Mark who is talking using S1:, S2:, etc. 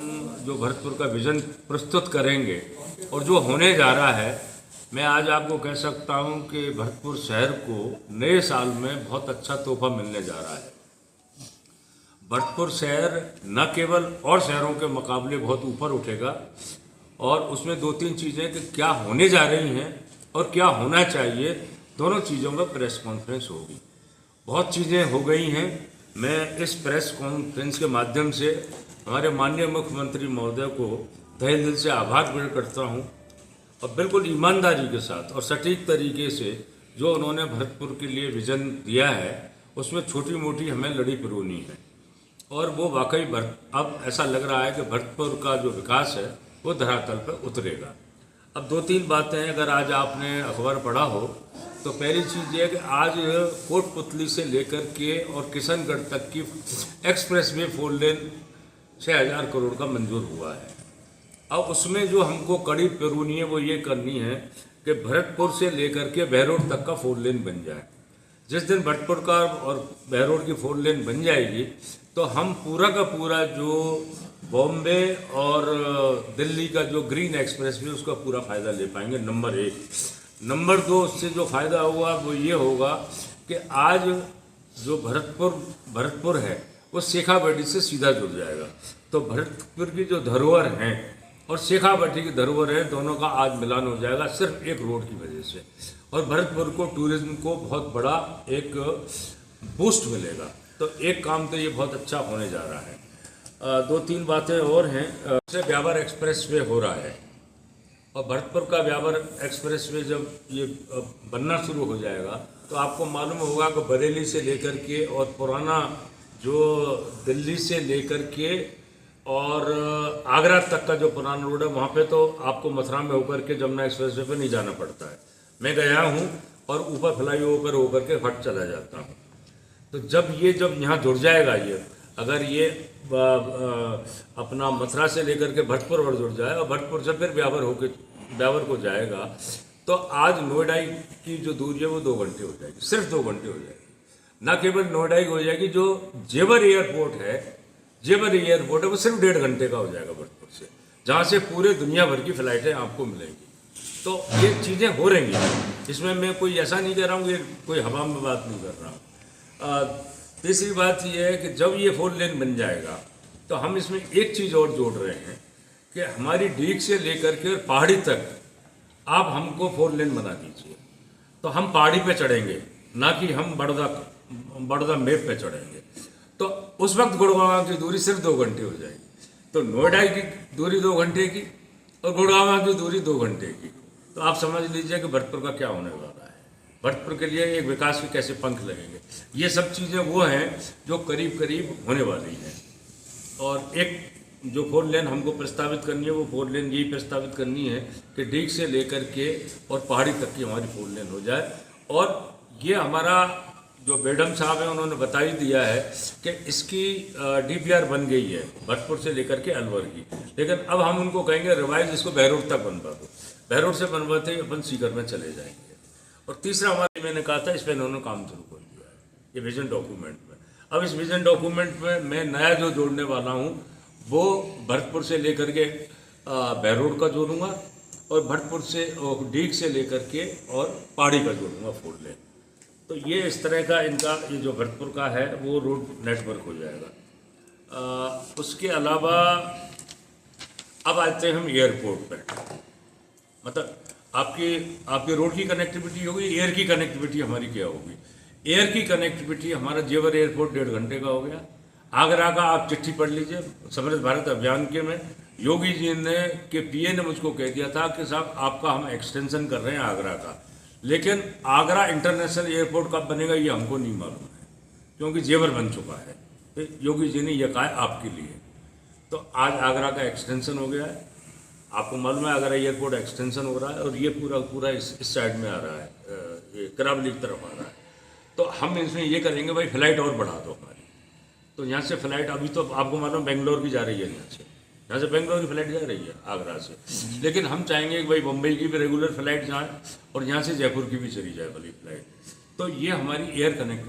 S1: जो भरतपुर का विजन प्रस्तुत करेंगे और जो होने जा रहा है, मैं आज आपको कह सकता हूं कि भरतपुर शहर को नए साल में बहुत अच्छा तोहफा मिलने जा रहा है। भरतपुर शहर न केवल और शहरों के मुकाबले बहुत ऊपर उठेगा और उसमें दो तीन चीज़ें कि क्या होने जा रही हैं और क्या होना चाहिए, दोनों चीज़ों का प्रेस कॉन्फ्रेंस होगी। बहुत चीज़ें हो गई हैं। मैं इस प्रेस कॉन्फ्रेंस के माध्यम से हमारे माननीय मुख्यमंत्री महोदय को तहे दिल से आभार व्यक्त करता हूं और बिल्कुल ईमानदारी के साथ और सटीक तरीके से जो उन्होंने भरतपुर के लिए विज़न दिया है, उसमें छोटी मोटी हमें लड़ी पिरोनी है और वो वाकई अब ऐसा लग रहा है कि भरतपुर का जो विकास है वो धरातल पर उतरेगा। अब दो तीन बातें हैं। अगर आज आपने अखबार पढ़ा हो तो पहली चीज़ ये है कि आज कोटपुतली से लेकर के और किशनगढ़ तक की एक्सप्रेस वे 4 लेन 6,000 करोड़ का मंजूर हुआ है। अब उसमें जो हमको कड़ी पिरूनी है वो ये करनी है कि भरतपुर से लेकर के बहरोड तक का 4 लेन बन जाए। जिस दिन भरतपुर का और बहरोड की 4 लेन बन जाएगी तो हम पूरा का पूरा जो बॉम्बे और दिल्ली का जो ग्रीन एक्सप्रेस वे उसका पूरा फ़ायदा ले पाएंगे, नंबर 1। नंबर 2, उससे जो फ़ायदा हुआ वो ये होगा कि आज जो भरतपुर है वो शेखावाटी से सीधा जुड़ जाएगा। तो भरतपुर की जो धरोहर हैं और शेखावाटी की धरोहर है, दोनों का आज मिलान हो जाएगा सिर्फ एक रोड की वजह से। और भरतपुर को टूरिज्म को बहुत बड़ा एक बूस्ट मिलेगा। तो एक काम तो ये बहुत अच्छा होने जा रहा है। दो तीन बातें और हैं। से ब्यावर एक्सप्रेस वे हो रहा है और भरतपुर का ब्यावर एक्सप्रेस वे जब ये बनना शुरू हो जाएगा तो आपको मालूम होगा कि बरेली से लेकर के और पुराना जो दिल्ली से लेकर के और आगरा तक का जो पुराना रोड है, वहाँ पे तो आपको मथुरा में होकर के जमुना एक्सप्रेस वे पर नहीं जाना पड़ता है। मैं गया हूँ और ऊपर फ्लाई ओवर होकर के हट चला जाता हूँ। तो जब यहाँ जुड़ जाएगा, ये अगर ये अपना मथुरा से लेकर के भरतपुर और जुड़ जाए और भरतपुर से फिर ब्यावर को जाएगा तो आज नोएडा की जो दूरी है वो 2 घंटे हो जाएगी, सिर्फ 2 घंटे हो जाएगी। ना केवल नोएडा ही हो जाएगी, जो जेवर एयरपोर्ट है वो सिर्फ 1.5 घंटे का हो जाएगा भरतपुर से, जहाँ से पूरे दुनिया भर की फ्लाइटें आपको मिलेंगी। तो ये चीज़ें हो रही हैं। इसमें मैं कोई ऐसा नहीं कह रहा हूँ, ये कोई हवा में बात नहीं कर रहा हूँ। तीसरी बात यह है कि जब ये 4 लेन बन जाएगा तो हम इसमें एक चीज़ और जोड़ रहे हैं कि हमारी डीग से लेकर के पहाड़ी तक आप हमको 4 लेन बना दीजिए तो हम पहाड़ी पे चढ़ेंगे, ना कि हम बड़दा मेप पे चढ़ेंगे। तो उस वक्त गुड़गांव की दूरी सिर्फ 2 घंटे हो जाएगी। तो नोएडा की दूरी 2 घंटे की और गुड़गांव की दूरी 2 घंटे की। तो आप समझ लीजिए कि भरतपुर का क्या होने वाला है, भरतपुर के लिए एक विकास के कैसे पंख लगेंगे। ये सब चीज़ें वो हैं जो करीब करीब होने वाली हैं। और एक जो 4 लेन हमको प्रस्तावित करनी है वो 4 लेन यही प्रस्तावित करनी है कि डीग से लेकर के और पहाड़ी तक की हमारी 4 लेन हो जाए। और ये हमारा जो बेडम साहब हैं उन्होंने बता ही दिया है कि इसकी DPR बन गई है भरतपुर से लेकर के अलवर की। लेकिन अब हम उनको कहेंगे रिवाइज इसको बहरोड तक बनवा दो। बहरोड से बनवाते ही अपन सीकर में चले जाएंगे। और तीसरा हमारे मैंने कहा था, इस पर इन्होंने काम शुरू कर दिया है ये विजन डॉक्यूमेंट में। अब इस विजन डॉक्यूमेंट में मैं नया जो जोड़ने वाला हूँ वो भरतपुर से लेकर के बहरोड का जोड़ूंगा और भरतपुर से डीग से लेकर के और पहाड़ी का जोड़ूंगा 4 लेन। तो ये इस तरह का इनका ये जो भरतपुर का है वो रोड नेटवर्क हो जाएगा। उसके अलावा अब आते हैं हम एयरपोर्ट पर। मतलब आपकी रोड की कनेक्टिविटी होगी, एयर की कनेक्टिविटी हमारी क्या होगी। एयर की कनेक्टिविटी हमारा जेवर एयरपोर्ट 1.5 घंटे का हो गया। आगरा का आप चिट्ठी पढ़ लीजिए, समृद्ध भारत अभियान के में योगी जी ने के PA ने मुझको कह दिया था कि साहब आपका हम एक्सटेंशन कर रहे हैं आगरा का, लेकिन आगरा इंटरनेशनल एयरपोर्ट कब बनेगा ये हमको नहीं मालूम है, क्योंकि जेवर बन चुका है। तो योगी जी ने यह कहा है आपके लिए। तो आज आगरा का एक्सटेंशन हो गया है। आपको मालूम है आगरा एयरपोर्ट एक्सटेंशन हो रहा है और ये पूरा इस साइड में आ रहा है, ये करावली की तरफ आ रहा है। तो हम इसमें ये करेंगे भाई फ्लाइट और बढ़ा दो हमारी। तो यहाँ से फ्लाइट अभी तो आपको मालूम बेंगलोर की जा रही है, यहाँ से बेंगलोर की फ्लाइट जा रही है आगरा से। लेकिन हम चाहेंगे कि भाई मुंबई की भी रेगुलर फ्लाइट जाए और यहाँ से जयपुर की भी चली जाए वाली फ्लाइट। तो ये हमारी एयर कनेक्ट